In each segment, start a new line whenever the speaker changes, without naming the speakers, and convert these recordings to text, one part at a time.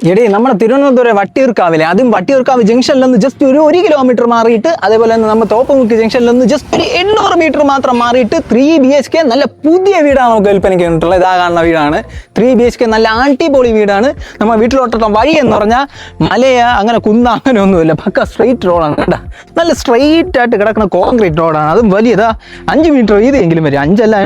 എടേ നമ്മുടെ തിരുവനന്തപുരം വട്ടിയൂർക്കാവിലെ അതും വട്ടിയൂർക്കാവ് ജംഗ്ഷനിൽ നിന്ന് ജസ്റ്റ് ഒരു 1 കിലോമീറ്റർ മാറിയിട്ട് അതേപോലെ തന്നെ നമ്മൾ തോപ്പുമുക്ക് ജംഗ്ഷനിൽ നിന്ന് ജസ്റ്റ് ഒരു 800 മീറ്റർ മാത്രം മാറിയിട്ട് 3 BHK നല്ല പുതിയ വീടാണ് നമുക്ക് വിൽപ്പനയ്ക്ക് വന്നിട്ടുള്ളത്. ഇതാ കാണുന്ന വീടാണ് 3 BHK നല്ല അടിപൊളി വീടാണ്. നമ്മൾ വീട്ടിലോട്ടുള്ള വഴി എന്ന് പറഞ്ഞാൽ മലയ അങ്ങനെ കുന്ന അങ്ങനെ ഒന്നുമില്ല, പക്ക സ്ട്രെയിറ്റ് റോഡാണ് കേട്ടോ. നല്ല സ്ട്രെയിറ്റ് ആയിട്ട് കിടക്കുന്ന കോൺക്രീറ്റ് റോഡാണ്. അതും വലിയതാ 5 മീറ്റർ വീതിയെങ്കിലും വരും, 5 അല്ല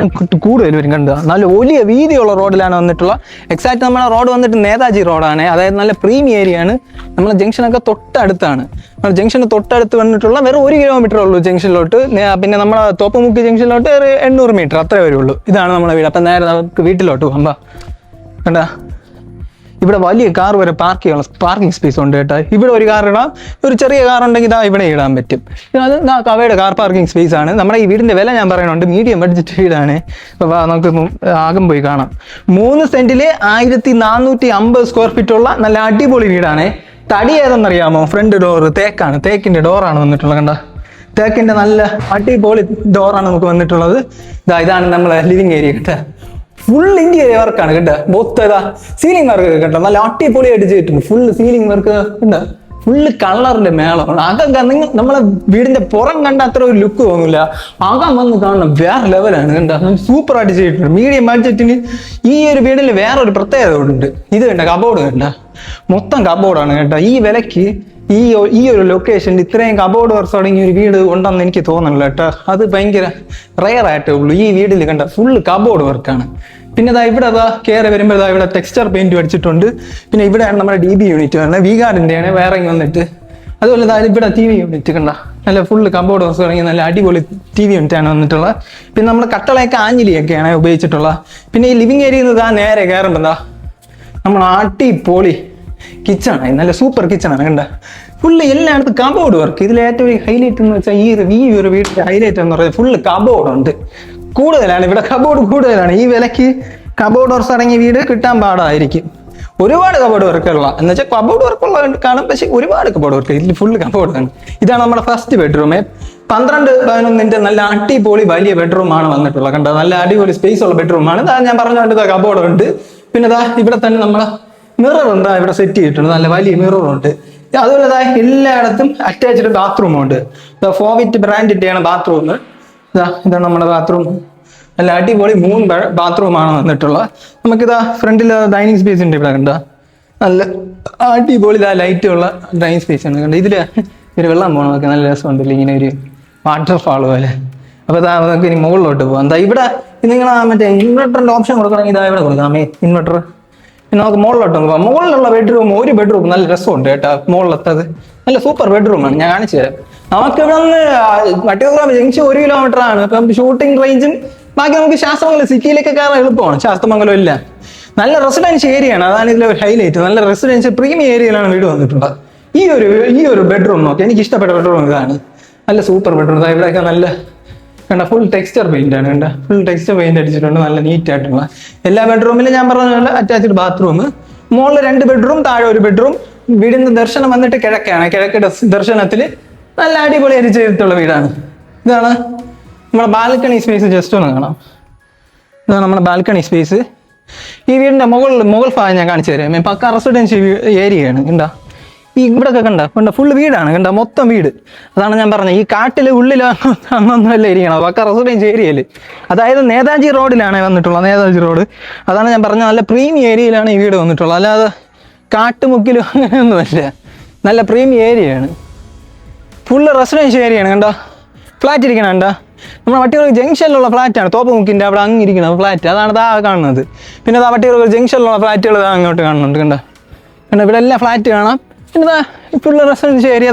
കൂടുതൽ വരും കണ്ടോ. നല്ല വലിയ വീതിയുള്ള റോഡിലാണ് വന്നിട്ടുള്ള. എക്സാക്ട് നമ്മുടെ റോഡ് വന്നിട്ട് നേതാജി റോഡാണ്, അതായത് നല്ല പ്രീമിയം ഏരിയ ആണ്. നമ്മളെ ജംഗ്ഷനൊക്കെ തൊട്ടടുത്താണ്. നമ്മുടെ ജംഗ്ഷന് തൊട്ടടുത്ത് വന്നിട്ടുള്ള വെറും 1 കിലോമീറ്റർ ഉള്ളൂ ജംഗ്ഷനിലോട്ട്. പിന്നെ നമ്മളെ തോപ്പുമുക്ക് ജംഗ്ഷനിലോട്ട് ഒരു 800 മീറ്റർ അത്രേ വരുള്ളൂ. ഇതാണ് നമ്മളെ വീട്. അപ്പം നേരെ നമുക്ക് വീട്ടിലോട്ട് പോകാം. കണ്ടാ ഇവിടെ വലിയ കാർ വരെ പാർക്കിംഗ് സ്പേസ് ഉണ്ട് കേട്ടോ. ഇവിടെ ഒരു കാർ ഇടാം, ഒരു ചെറിയ കാർ ഉണ്ടെങ്കിൽ ഇതാ ഇവിടെ ഇടാൻ പറ്റും. അത് കവയുടെ കാർ പാർക്കിംഗ് സ്പേസ് ആണ്. നമ്മുടെ ഈ വീടിൻ്റെ വില ഞാൻ പറയുന്നുണ്ട്, മീഡിയം ബഡ്ജറ്റ് വീടാണ്. അപ്പോൾ നമുക്ക് ആകം പോയി കാണാം. 3 സെന്റിൽ 1450 സ്ക്വയർ ഫീറ്റ് ഉള്ള നല്ല അടിപൊളി വീടാണ്. തടി ഏതെന്നറിയാമോ? ഫ്രണ്ട് ഡോറ് തേക്കാണ്, തേക്കിൻ്റെ ഡോറാണ് വന്നിട്ടുള്ളത്. കണ്ട തേക്കിൻ്റെ നല്ല അടിപൊളി ഡോറാണ് നമുക്ക് വന്നിട്ടുള്ളത്. ഇതാണ് നമ്മളെ ലിവിങ് ഏരിയ കേട്ടോ. ഫുൾ ഇന്റീരിയർ വർക്കാണ് കേട്ടോ. മൊത്തം സീലിംഗ് വർക്ക് കേട്ടോ, നല്ല അടിപൊളിയായിട്ട് ചെയ്തിട്ടുണ്ട്. ഫുൾ സീലിംഗ് വർക്ക് ഉണ്ട്, ഫുള്ള് കളറിന്റെ മേളമാണ്. അകം നിങ്ങൾ നമ്മളെ വീടിന്റെ പുറം കണ്ട അത്ര ഒരു ലുക്ക് തോന്നില്ല, അകം വന്ന് കാണണം വേറെ ലെവലാണ് കേട്ടോ. സൂപ്പർ ആയിട്ട് ചെയ്തിട്ടുണ്ട്. മീഡിയം ബഡ്ജറ്റിന് ഈ ഒരു വീടിൽ വേറൊരു പ്രത്യേകത ഉണ്ട്. ഇത് കണ്ട കബോർഡ് കണ്ട, മൊത്തം കബോർഡാണ് കേട്ടോ. ഈ വിലക്ക് ഈ ഒരു ലൊക്കേഷനിൽ ഇത്രയും കബോർഡ് വർക്ക്സ് തുടങ്ങിയ ഒരു വീട് ഉണ്ടെന്ന് എനിക്ക് തോന്നണില്ല കേട്ടോ. അത് ഭയങ്കര റെയർ ആയിട്ടേ ഉള്ളൂ. ഈ വീട്ടിൽ കണ്ട ഫുള്ള് കബോർഡ് വർക്കാണ്. പിന്നെ ഇവിടെ കയറി വരുമ്പോൾ ഇവിടെ ടെക്സ്ചർ പെയിന്റ് അടിച്ചിട്ടുണ്ട്. പിന്നെ ഇവിടെയാണ് നമ്മുടെ DB യൂണിറ്റ് വരുന്നത്, വീഗാർഡിന്റെ ആണ് വയറിങ് വന്നിട്ട്. അതുപോലെ ഇവിടെ TV യൂണിറ്റ് കണ്ട, നല്ല ഫുള്ള് കബോർഡ് വർക്ക്സ് തുടങ്ങി നല്ല അടിപൊളി TV യൂണിറ്റ് ആണ് വന്നിട്ടുള്ളത്. പിന്നെ നമ്മൾ കട്ടളയൊക്കെ ആഞ്ഞിലിയൊക്കെയാണ് ഉപയോഗിച്ചിട്ടുള്ളത്. പിന്നെ ഈ ലിവിങ് ഏരിയയിൽ നിന്ന് നേരെ കയറുമ്പോൾ നമ്മൾ അടിപൊളി കിച്ചണായി, നല്ല സൂപ്പർ കിച്ചണാണ് കണ്ട. ഫുള്ള് എല്ലായിടത്തും കബോർഡ് വർക്ക്. ഇതിൽ ഏറ്റവും ഹൈലൈറ്റ് എന്ന് വെച്ചാൽ ഈ ഒരു വീടിന്റെ ഹൈലൈറ്റ് എന്ന് പറയുന്നത് ഫുള്ള് കബോർഡ് ഉണ്ട്, കൂടുതലാണ് ഇവിടെ കബോർഡ് കൂടുതലാണ്. ഈ വിലക്ക് കബോർഡ് വർക്ക് അടങ്ങിയ വീട് കിട്ടാൻ പാടായിരിക്കും. ഒരുപാട് കബോർഡ് വർക്കുള്ള എന്ന് വെച്ചാൽ കബോർഡ് വർക്കുള്ള കാണും, പക്ഷെ ഒരുപാട് കബോർഡ് വർക്ക്. ഇതിൽ ഫുള്ള് കബോർഡാണ്. ഇതാണ് നമ്മുടെ ഫസ്റ്റ് ബെഡ്റൂം. 12-11 നല്ല അടിപൊളി വലിയ ബെഡ്റൂമാണ് വന്നിട്ടുള്ളത് കണ്ടോ. നല്ല അടിപൊളി സ്പേസ് ഉള്ള ബെഡ്റൂമാണ്. ഞാൻ പറഞ്ഞുകൊണ്ട് കബോർഡ് ഉണ്ട്. പിന്നെ ഇവിടെ തന്നെ നമ്മളെ മിറർ ഉണ്ട്, ഇവിടെ സെറ്റ് ചെയ്തിട്ടുണ്ട്, നല്ല വലിയ മിറർ ഉണ്ട്. അതുപോലെ എല്ലായിടത്തും അറ്റാച്ച്ഡ് ബാത്റൂം ഉണ്ട്. ഫോവിറ്റ് ബ്രാൻഡിന്റെയാണ് ബാത്റൂം. ഇതാണ് നമ്മുടെ ബാത്റൂം. നല്ല അടിപൊളി 3 ബാത്റൂമാണ് വന്നിട്ടുള്ളത്. നമുക്കിതാ ഫ്രണ്ടിൽ ഡൈനിങ് സ്പേസ് ഉണ്ട്. ഇവിടെ കണ്ട നല്ല അടിപൊളി ലൈറ്റുള്ള ഡൈനിങ് സ്പേസ് ആണ് കണ്ട. ഇതില് ഒരു വെള്ളം പോകണമൊക്കെ നല്ല രസമുണ്ടല്ലോ, ഇങ്ങനെ ഒരു വാട്ടർഫാൾ പോലെ. അപ്പൊ നമുക്ക് ഇനി മുകളിലോട്ട് പോകാം. ഇവിടെ നിങ്ങൾ മറ്റേ ഇൻവെർട്ടറിന്റെ ഓപ്ഷൻ കൊടുക്കണമെങ്കിൽ ഇവിടെ കൊടുക്കാം, ഇൻവെർട്ടർ. പിന്നെ നമുക്ക് മുകളിലോട്ട് പോകാം. മുകളിലുള്ള ഒരു ബെഡ്റൂം നല്ല രസമുണ്ട് കേട്ടോ. മുകളിലത്തത് നല്ല സൂപ്പർ ബെഡ്റൂമാണ്, ഞാൻ കാണിച്ചു തരാം. നമുക്ക് ഇവിടെ നിന്ന് വട്ടിയൂർക്കാവ് ജംഗ്ഷൻ 1 കിലോമീറ്റർ ആണ്. ഇപ്പം ഷൂട്ടിംഗ് റേഞ്ചും ബാക്കി നമുക്ക് ശാസ്ത്രമംഗലം സിറ്റിയിലേക്ക് കയറാൻ എളുപ്പമാണ്. ശാസ്ത്രമംഗലം ഇല്ല, നല്ല റെസിഡൻഷ്യൽ ഏരിയ ആണ്. അതാണ് ഇതിലെ ഒരു ഹൈലൈറ്റ്. നല്ല റെസിഡൻഷ്യൽ പ്രീമിയം ഏരിയയിലാണ് വീട് വന്നിട്ടുള്ളത്. ഈ ഒരു ബെഡ്റൂം നോക്കി എനിക്ക് ഇഷ്ടപ്പെട്ട ബെഡ്റൂം ഇതാണ്. നല്ല സൂപ്പർ ബെഡ്റൂം. ഇവിടെയൊക്കെ നല്ല കണ്ട ഫുൾ ടെക്സ്ചർ പെയിന്റ് ആണ് കണ്ട. ഫുൾ ടെക്സ്ചർ പെയിന്റ് അടിച്ചിട്ടുണ്ട്, നല്ല നീറ്റ് ആയിട്ടുള്ള. എല്ലാ ബെഡ്റൂമിലും ഞാൻ പറഞ്ഞ പോലെ അറ്റാച്ച്ഡ് ബാത്റൂം. മുകളിൽ 2 ബെഡ്റൂം, താഴെ 1 ബെഡ്റൂം. വീടിന്റെ ദർശനം വന്നിട്ട് കിഴക്കാണ്. കിഴക്ക് ദർശനത്തിൽ നല്ല അടിപൊളിയായിട്ട് ചെയ്തിട്ടുള്ള വീടാണ്. ഇതാണ് നമ്മുടെ ബാൽക്കണി സ്പേസ്. ജസ്റ്റ് ഒന്ന് കാണാം. ഇതാണ് നമ്മുടെ ബാൽക്കണി സ്പേസ്. ഈ വീടിന്റെ മുകൾ ഭാഗം ഞാൻ കാണിച്ചു തരാം. പക്ക റെസിഡൻഷ്യൽ ഏരിയയാണ് കണ്ട. ഇവിടെയൊക്കെ കണ്ട ഫുള്ള് വീടാണ് കണ്ട, മൊത്തം വീട്. അതാണ് ഞാൻ പറഞ്ഞത്, ഈ കാട്ടില് ഉള്ളിൽ അങ്ങൊന്നുമല്ല ഇരിക്കണം, പക്ക റെസിഡൻഷ്യൽ ഏരിയയിൽ. അതായത് നേതാജി റോഡിലാണ് വന്നിട്ടുള്ളത്, നേതാജി റോഡ്. അതാണ് ഞാൻ പറഞ്ഞത്, നല്ല പ്രീമിയം ഏരിയയിലാണ് ഈ വീട് വന്നിട്ടുള്ളത്. അല്ലാതെ കാട്ടുമുക്കിലും അങ്ങനെയൊന്നുമല്ല, നല്ല പ്രീമിയം ഏരിയയാണ്. ഫുള്ള് റെസിഡൻഷ്യൽ ഏരിയയാണ് കണ്ട. ഫ്ലാറ്റ് ഇരിക്കണം കണ്ട. നമ്മുടെ വട്ടിയൂർക്കാവ് ജംഗ്ഷനിലുള്ള ഫ്ലാറ്റാണ്, തോപ്പുമുക്കിൻ്റെ അവിടെ അങ്ങിരിക്കുന്ന ഫ്ലാറ്റ്. അതാണ് കാണുന്നത്. പിന്നെ വട്ടിയൂർക്കാവ് ജംഗ്ഷനിലുള്ള ഫ്ലാറ്റുകൾ അങ്ങോട്ട് കാണുന്നുണ്ട് കണ്ട. പിന്നെ ഇവിടെ എല്ലാം ഫ്ലാറ്റ് കാണാം. പിന്നെ ഫുള്ള് റെസിഡൻഷ്യൽ ഏരിയ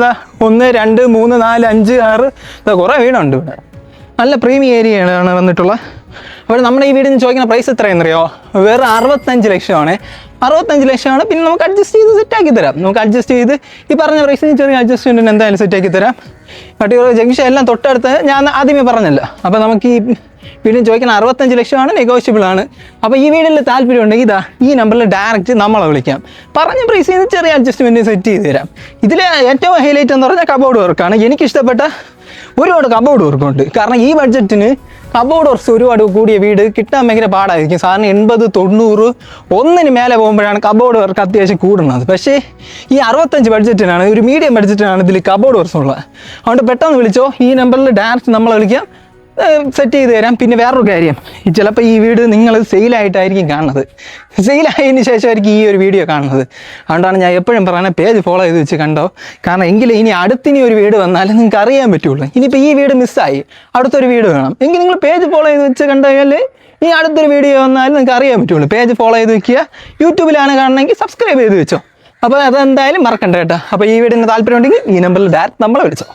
1, 2, 3, 4, 5, 6 കുറേ വീടുണ്ട് ഇവിടെ. നല്ല പ്രീമിയം ഏരിയയാണ് വന്നിട്ടുള്ളത്. അപ്പോൾ നമ്മുടെ ഈ വീടിന് ചോദിക്കുന്ന പ്രൈസ് എത്രയെന്നറിയോ? വേറെ 65 ലക്ഷമാണ്. 65 ലക്ഷമാണ്. പിന്നെ നമുക്ക് അഡ്ജസ്റ്റ് ചെയ്ത് സെറ്റാക്കി തരാം. നമുക്ക് അഡ്ജസ്റ്റ് ചെയ്ത് ഈ പറഞ്ഞ പ്രൈസിന് ചെറിയ അഡ്ജസ്റ്റ്മെൻറ്റിന് എന്തായാലും സെറ്റാക്കി തരാം. വട്ടിയൂർക്കാവ് ജംഗ്ഷൻ എല്ലാം തൊട്ടടുത്ത് ഞാൻ ആദ്യമേ പറഞ്ഞല്ലോ. അപ്പോൾ നമുക്ക് ഈ വീടിന് ചോദിക്കുന്ന 65 ലക്ഷമാണ്, നെഗോഷ്യബിൾ ആണ്. അപ്പോൾ ഈ വീടിൽ താല്പര്യം ഉണ്ടെങ്കിൽ ഈ നമ്പറിൽ ഡയറക്റ്റ് നമ്മളെ വിളിക്കാം. പറഞ്ഞ പ്രൈസിൽ നിന്ന് ചെറിയ അഡ്ജസ്റ്റ്മെൻറ്റ് സെറ്റ് ചെയ്ത് തരാം. ഇതിൽ ഏറ്റവും ഹൈലൈറ്റ് എന്ന് പറഞ്ഞാൽ കബോർഡ് വർക്കാണ്. എനിക്കിഷ്ടപ്പെട്ട ഒരുപാട് കബോർഡ് വർക്കുണ്ട്. കാരണം ഈ ബഡ്ജറ്റിന് കബോർഡ് വർക്ക്സ് ഒരുപാട് കൂടിയ വീട് കിട്ടാൻ ഭയങ്കര പാടായിരിക്കും. സാറിന് 80-90 ഒന്നിന് മേലെ പോകുമ്പോഴാണ് കബോർഡ് വർക്ക് അത്യാവശ്യം കൂടുന്നത്. പക്ഷേ ഈ 65 ബഡ്ജറ്റിനാണ്, ഒരു മീഡിയം ബഡ്ജറ്റിനാണ് ഇതിൽ കബോർഡ് വർക്ക്സ് ഉള്ളത്. അതുകൊണ്ട് പെട്ടെന്ന് വിളിച്ചോ, ഈ നമ്പറിൽ ഡയറക്റ്റ് നമ്മളെ വിളിക്കാം, സെറ്റ് ചെയ്ത് തരാം. പിന്നെ വേറൊരു കാര്യം, ചിലപ്പോൾ ഈ വീട് നിങ്ങൾ സെയിലായിട്ടായിരിക്കും കാണുന്നത്, സെയിലായതിന് ശേഷമായിരിക്കും ഈ ഒരു വീഡിയോ കാണുന്നത്. അതുകൊണ്ടാണ് ഞാൻ എപ്പോഴും പറയുന്നത് പേജ് ഫോളോ ചെയ്ത് വെച്ച് കണ്ടോ. കാരണം എങ്കിൽ ഇനി അടുത്തിനി ഒരു വീട് വന്നാലും നിങ്ങൾക്ക് അറിയാൻ പറ്റുള്ളൂ. ഇനിയിപ്പോൾ ഈ വീട് മിസ്സായി, അടുത്തൊരു വീട് വേണം എങ്കിൽ നിങ്ങൾ പേജ് ഫോളോ ചെയ്ത് വെച്ച് കണ്ടാൽ ഇനി അടുത്തൊരു വീഡിയോ വന്നാലും നിങ്ങൾക്ക് അറിയാൻ പറ്റുള്ളൂ. പേജ് ഫോളോ ചെയ്ത് വെക്കുക. യൂട്യൂബിലാണ് കാണണമെങ്കിൽ സബ്സ്ക്രൈബ് ചെയ്ത് വെച്ചോ. അപ്പോൾ അതെന്തായാലും മറക്കണ്ട കേട്ടോ. അപ്പോൾ ഈ വീടിന് താല്പര്യം ഉണ്ടെങ്കിൽ ഈ നമ്പറിൽ ഡയറക്റ്റ് നമ്മളെ വിളിച്ചോ.